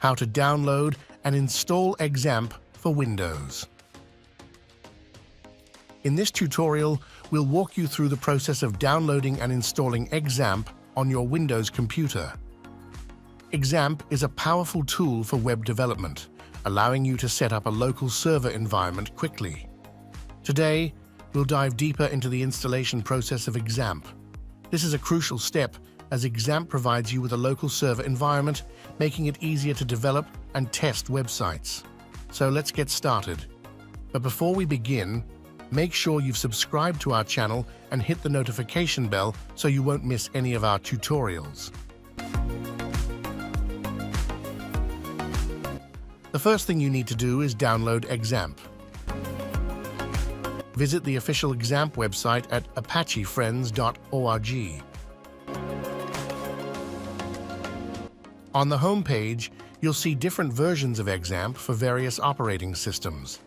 how to download and install Xampp for Windows. In this tutorial, we'll walk you through the process of downloading and installing Xampp on your Windows computer. Xampp is a powerful tool for web development, allowing you to set up a local server environment quickly. Today, we'll dive deeper into the installation process of Xampp. This is a crucial step as Xampp provides you with a local server environment, making it easier to develop and test websites. So let's get started. But before we begin, make sure you've subscribed to our channel and hit the notification bell so you won't miss any of our tutorials. The first thing you need to do is download Xampp. Visit the official Xampp website at apachefriends.org. On the home page, you'll see different versions of Xampp for various operating systems.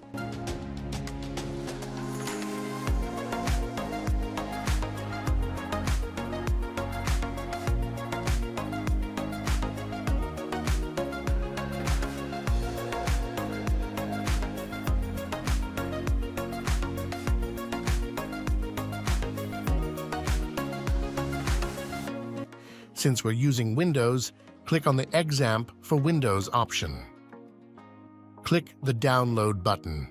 Since we're using Windows, click on the Xampp for Windows option. Click the Download button.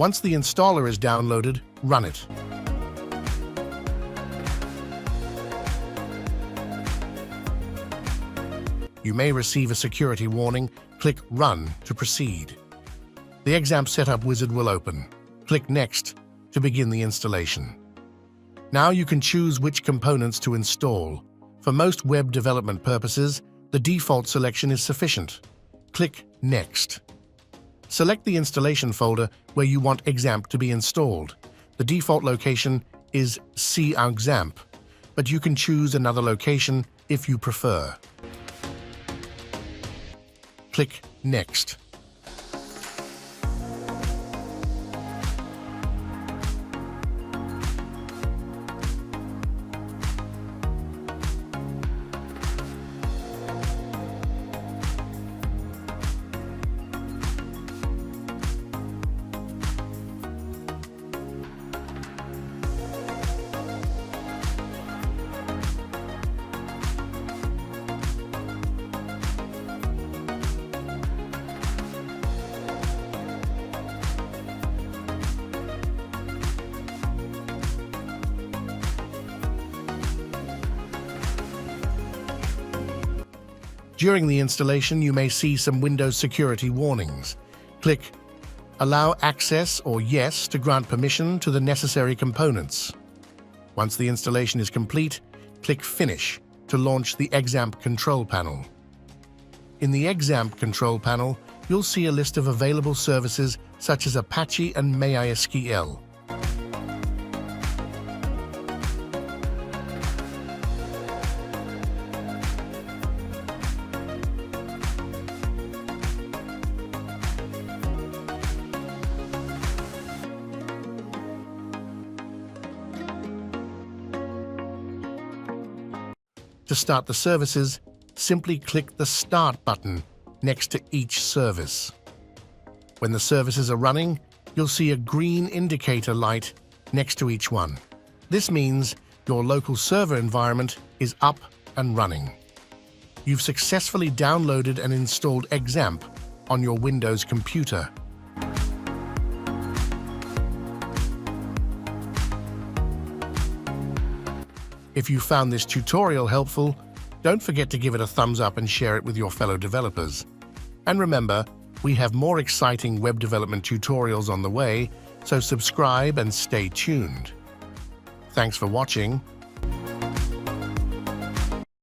Once the installer is downloaded, run it. You may receive a security warning. Click Run to proceed. The Xampp Setup wizard will open. Click Next to begin the installation. Now you can choose which components to install. For most web development purposes, the default selection is sufficient. Click Next. Select the installation folder where you want Xampp to be installed. The default location is C Xampp, but you can choose another location if you prefer. Click Next. During the installation, you may see some Windows security warnings. Click Allow Access or Yes to grant permission to the necessary components. Once the installation is complete, click Finish to launch the Xampp control panel. In the Xampp control panel, you'll see a list of available services such as Apache and MySQL. To start the services, simply click the Start button next to each service. When the services are running, you'll see a green indicator light next to each one. This means your local server environment is up and running. You've successfully downloaded and installed Xampp on your Windows computer. If you found this tutorial helpful, don't forget to give it a thumbs up and share it with your fellow developers. And remember, we have more exciting web development tutorials on the way, so subscribe and stay tuned. Thanks for watching.